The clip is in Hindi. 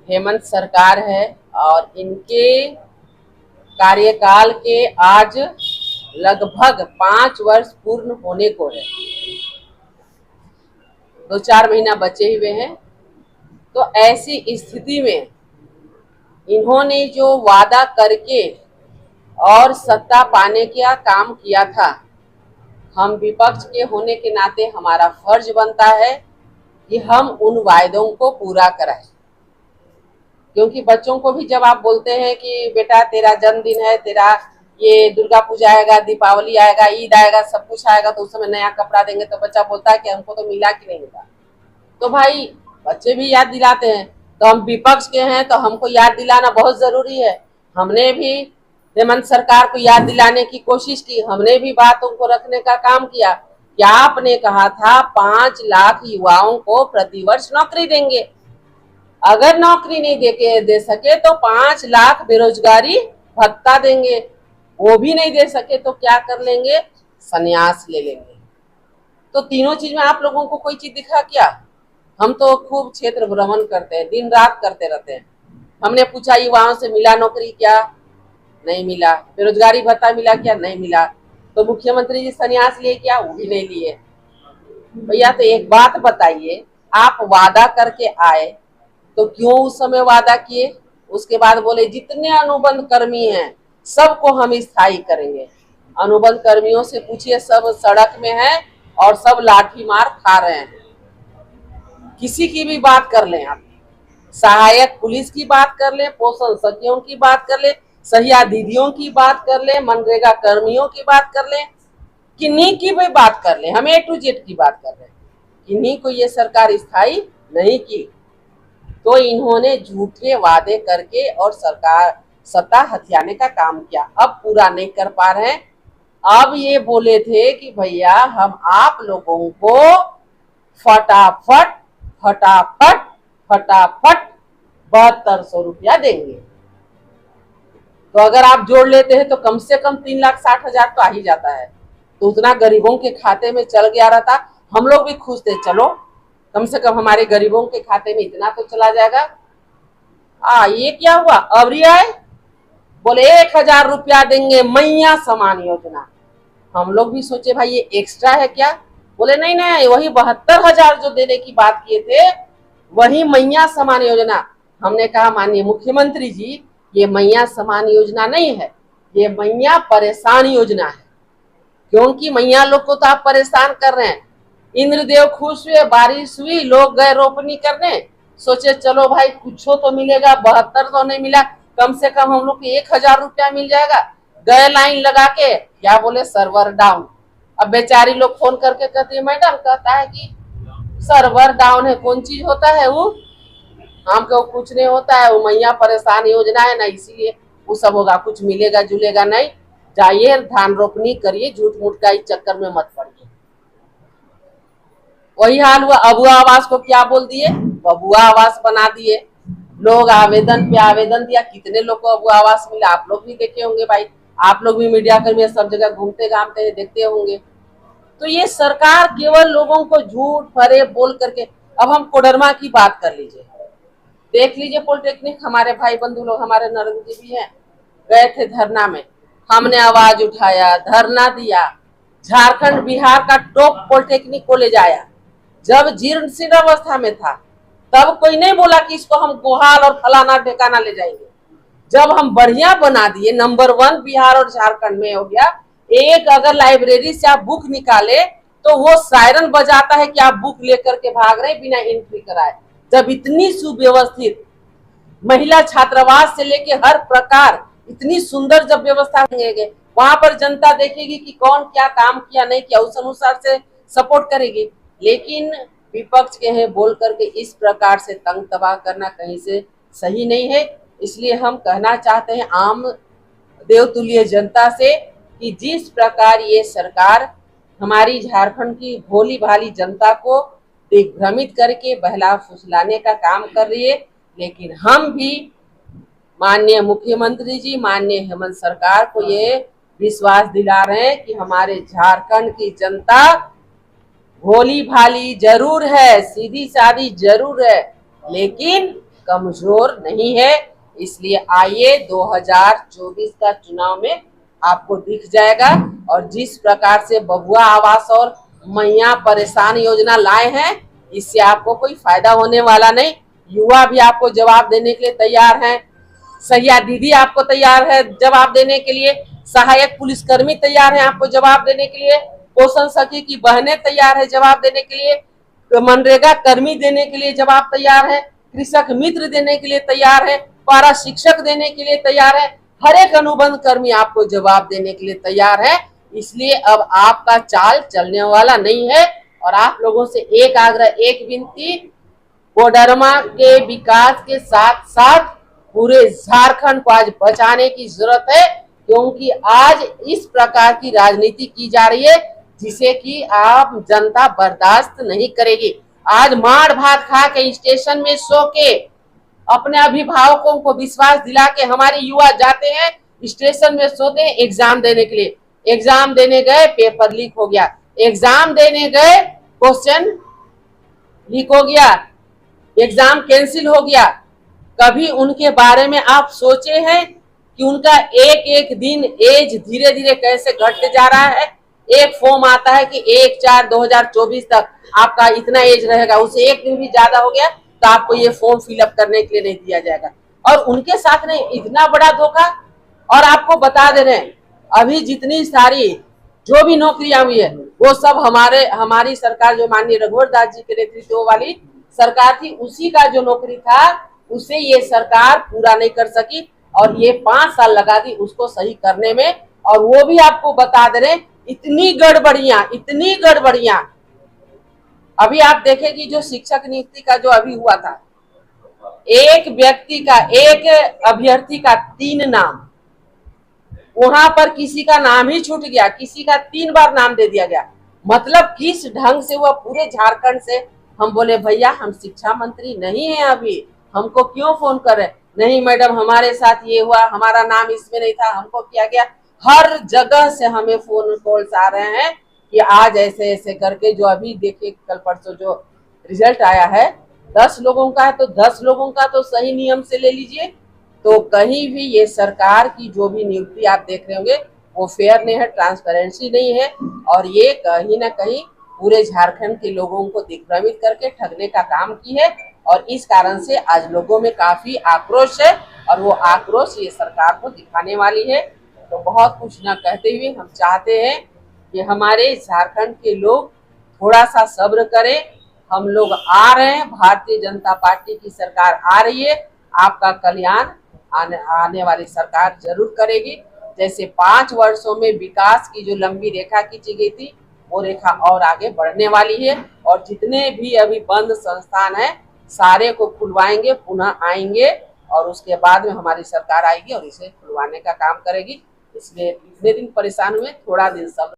हेमंत सरकार है और इनके कार्यकाल के आज लगभग 5 वर्ष पूर्ण होने को है। 2-4 महीना बचे हुए हैं। तो ऐसी स्थिति में इन्होंने जो वादा करके और सत्ता पाने का काम किया था, हम विपक्ष के होने के नाते हमारा फर्ज बनता है कि हम उन वायदों को पूरा कराएं। क्योंकि बच्चों को भी जब आप बोलते हैं कि बेटा तेरा जन्मदिन है, तेरा ये दुर्गा पूजा आएगा, दीपावली आएगा, ईद आएगा, सब कुछ आएगा, तो उस समय नया कपड़ा देंगे, तो बच्चा बोलता है कि हमको तो मिला कि नहीं मिला। तो भाई बच्चे भी याद दिलाते हैं। तो हम विपक्ष के हैं तो हमको याद दिलाना बहुत जरूरी है। हमने भी हेमंत सरकार को याद दिलाने की कोशिश की, हमने भी बातों को रखने का काम किया। क्या आपने कहा था 5 लाख युवाओं को प्रतिवर्ष नौकरी देंगे, अगर नौकरी नहीं दे सके तो 5 लाख बेरोजगारी भत्ता देंगे, वो भी नहीं दे सके तो क्या कर लेंगे, संन्यास ले लेंगे। तो तीनों चीज में आप लोगों को कोई चीज दिखा क्या? हम तो खूब क्षेत्र भ्रमण करते हैं, दिन रात करते रहते हैं। हमने पूछा युवाओं से मिला नौकरी क्या? नहीं मिला। बेरोजगारी भत्ता मिला क्या? नहीं मिला। तो मुख्यमंत्री जी संन्यास लिए क्या? वो भी नहीं लिए। भैया तो एक बात बताइए, आप वादा करके आए तो क्यों उस समय वादा किए? उसके बाद बोले जितने अनुबंध कर्मी हैं सबको हम स्थायी करेंगे। अनुबंध कर्मियों से पूछिए, सब सड़क में हैं और सब लाठी मार खा रहे हैं। किसी की भी बात कर लें आप, सहायक पुलिस की बात कर लें, पोषण सखियों की बात कर लें, सहिया दीदियों की बात कर लें, मनरेगा कर्मियों की बात कर लें, किन्हीं की भी बात कर लें, हम A to Z की बात कर लें, किन्हीं को ये सरकार स्थायी नहीं की। तो इन्होंने झूठे वादे करके और सरकार सत्ता हथियाने का काम किया। अब पूरा नहीं कर पा रहे हैं। अब ये बोले थे कि भैया हम आप लोगों को फटाफट फटाफट फटाफट 7200 रुपया देंगे। तो अगर आप जोड़ लेते हैं तो कम से कम 3,60,000 तो आ ही जाता है। तो उतना गरीबों के खाते में चल गया रहता, हम लोग भी खुश थे, चलो कम से कम हमारे गरीबों के खाते में इतना तो चला जाएगा। ये क्या हुआ? अब आए बोले 1,000 रुपया देंगे मैया समान योजना। हम लोग भी सोचे भाई ये एक्स्ट्रा है क्या? बोले नहीं नहीं, वही 72,000 जो देने की बात किए थे वही मैया समान योजना। हमने कहा माननीय मुख्यमंत्री जी, ये मैया समान योजना नहीं है, ये मैया परेशान योजना है। क्योंकि मैया लोग को तो आप परेशान कर रहे हैं। इंद्रदेव खुश हुए, बारिश हुई, लोग गए रोपनी करने, सोचे चलो भाई कुछ तो मिलेगा, 72 तो नहीं मिला, कम से कम हम लोग को 1,000 रुपया मिल जाएगा। गए लाइन लगा के, क्या बोले सर्वर डाउन। अब बेचारी लोग फोन करके कहती है मैडम, कहता है कि सर्वर डाउन है। कौन चीज होता है वो? हमको कुछ नहीं होता है, वो मैया परेशान योजना है ना, इसीलिए वो सब होगा, कुछ मिलेगा जुलेगा नहीं। जाइए धान रोपनी करिए, झूठ मूठ का इस चक्कर में मत पड़िए। वही हाल हुआ। अबुआ आवास को क्या बोल दिए? बबुआ आवास बना दिए। लोग आवेदन पे आवेदन दिया, कितने लोग को अबुआ आवास मिला आप लोग भी देखे होंगे भाई, आप लोग भी मीडिया कर्मी सब जगह घूमते घामते हैं, देखते होंगे। तो ये सरकार केवल लोगों को झूठ फरे बोल करके। अब हम कोडरमा की बात कर लीजिए, देख लीजिए पॉलिटेक्निक, हमारे भाई बंधु लोग, हमारे नरेंद्र जी भी हैं, गए थे धरना में, हमने आवाज उठाया, धरना दिया, झारखंड बिहार का टॉप पॉलिटेक्निक को ले जाया। जब जीर्ण शीर्ण अवस्था में था तब कोई नहीं बोला कि इसको हम गोहाल और फलाना ठिकाना ले जाएंगे। जब हम बढ़िया बना दिए, नंबर 1 बिहार और झारखंड में हो गया। एक अगर लाइब्रेरी से आप बुक निकाले तो वो सायरन बजाता है कि आप बुक लेकर के भाग रहे बिना एंट्री कराए। जब इतनी सुव्यवस्थित महिला छात्रावास से लेके हर प्रकार इतनी सुंदर जब व्यवस्था होंगे, वहां पर जनता देखेगी कि कौन क्या काम किया नहीं किया, उस अनुसार से सपोर्ट करेगी। लेकिन विपक्ष के हैं बोल करके इस प्रकार से तंग तबाह करना कहीं से सही नहीं है। इसलिए हम कहना चाहते हैं आम देवतुल्य जनता से कि जिस प्रकार ये सरकार हमारी झारखंड की भोली भाली जनता को दिग्भ्रमित करके बहला फुसलाने का काम कर रही है, लेकिन हम भी माननीय मुख्यमंत्री जी, माननीय हेमंत सरकार को ये विश्वास दिला रहे हैं कि हमारे झारखंड की जनता भोली भाली जरूर है, सीधी सादी जरूर है, लेकिन कमजोर नहीं है। इसलिए आइए 2024 का चुनाव में आपको दिख जाएगा। और जिस प्रकार से बबुआ आवास और मैया परेशान योजना लाए हैं, इससे आपको कोई फायदा होने वाला नहीं। युवा भी आपको जवाब देने के लिए तैयार हैं, सहिया दीदी आपको तैयार है जवाब देने के लिए, सहायक पुलिसकर्मी तैयार है आपको जवाब देने के लिए, पोषण सखी की बहनें तैयार है जवाब देने के लिए, मनरेगा कर्मी देने के लिए जवाब तैयार है, कृषक मित्र देने के लिए तैयार है, पारा शिक्षक देने के लिए तैयार है, हर एक अनुबंध कर्मी आपको जवाब देने के लिए तैयार है। इसलिए अब आपका चाल चलने वाला नहीं है। और आप लोगों से एक आग्रह, एक विनती, कोडरमा के विकास के साथ साथ पूरे झारखंड को आज बचाने की जरूरत है, क्योंकि आज इस प्रकार की राजनीति की जा रही है जिसे कि आप जनता बर्दाश्त नहीं करेगी। आज मार भात खा के स्टेशन में सो के अपने अभिभावकों को विश्वास दिला के हमारे युवा जाते हैं, स्टेशन में सोते हैं एग्जाम देने के लिए। एग्जाम देने गए, पेपर लीक हो गया, एग्जाम देने गए, क्वेश्चन लीक हो गया, एग्जाम कैंसिल हो गया। कभी उनके बारे में आप सोचे हैं कि उनका एक एक दिन एज धीरे धीरे कैसे घटते जा रहा है। एक फॉर्म आता है कि 1/4/2024 तक आपका इतना एज रहेगा, उसे एक दिन भी ज्यादा हो गया तो आपको ये फॉर्म फिलअप करने के लिए नहीं दिया जाएगा। और उनके साथ नहीं, इतना बड़ा धोखा। और आपको बता दे रहे हैं, अभी जितनी सारी जो भी नौकरियां हुई है वो सब हमारी सरकार, जो माननीय रघुवर दास जी के नेतृत्व वाली सरकार थी, उसी का जो नौकरी था उसे ये सरकार पूरा नहीं कर सकी और ये 5 साल लगा दी उसको सही करने में। और वो भी आपको बता दे रहे, इतनी गड़बड़ियां। अभी आप देखें कि जो शिक्षक नियुक्ति का जो अभी हुआ था, एक व्यक्ति का, एक अभ्यर्थी का 3 नाम, वहां पर किसी का नाम ही छूट गया, किसी का 3 बार नाम दे दिया गया। मतलब किस ढंग से वह पूरे झारखंड से। हम बोले भैया हम शिक्षा मंत्री नहीं है, अभी हमको क्यों फोन कर रहे? नहीं मैडम हमारे साथ ये हुआ, हमारा नाम इसमें नहीं था, हमको किया गया। हर जगह से हमें फोन कॉल्स आ रहे हैं कि आज ऐसे ऐसे करके। जो अभी देखिए कल परसों जो रिजल्ट आया है 10 लोगों का है, तो 10 लोगों का तो सही नियम से ले लीजिए। तो कहीं भी ये सरकार की जो भी नियुक्ति आप देख रहे होंगे वो फेयर नहीं है, ट्रांसपेरेंसी नहीं है। और ये कहीं ना कहीं पूरे झारखंड के लोगों को दिग्भ्रमित करके ठगने का काम की है। और इस कारण से आज लोगों में काफी आक्रोश है और वो आक्रोश ये सरकार को दिखाने वाली है। तो बहुत कुछ न कहते हुए हम चाहते हैं कि हमारे झारखंड के लोग थोड़ा सा सब्र करें। हम लोग आ रहे हैं, भारतीय जनता पार्टी की सरकार आ रही है, आपका कल्याण आने वाली सरकार जरूर करेगी। जैसे 5 वर्षों में विकास की जो लंबी रेखा खींची गई थी वो रेखा और आगे बढ़ने वाली है। और जितने भी अभी बंद संस्थान है सारे को खुलवाएंगे, पुनः आएंगे और उसके बाद में हमारी सरकार आएगी और इसे खुलवाने का काम करेगी। इसलिए इतने दिन परेशान हुए, थोड़ा दिन सब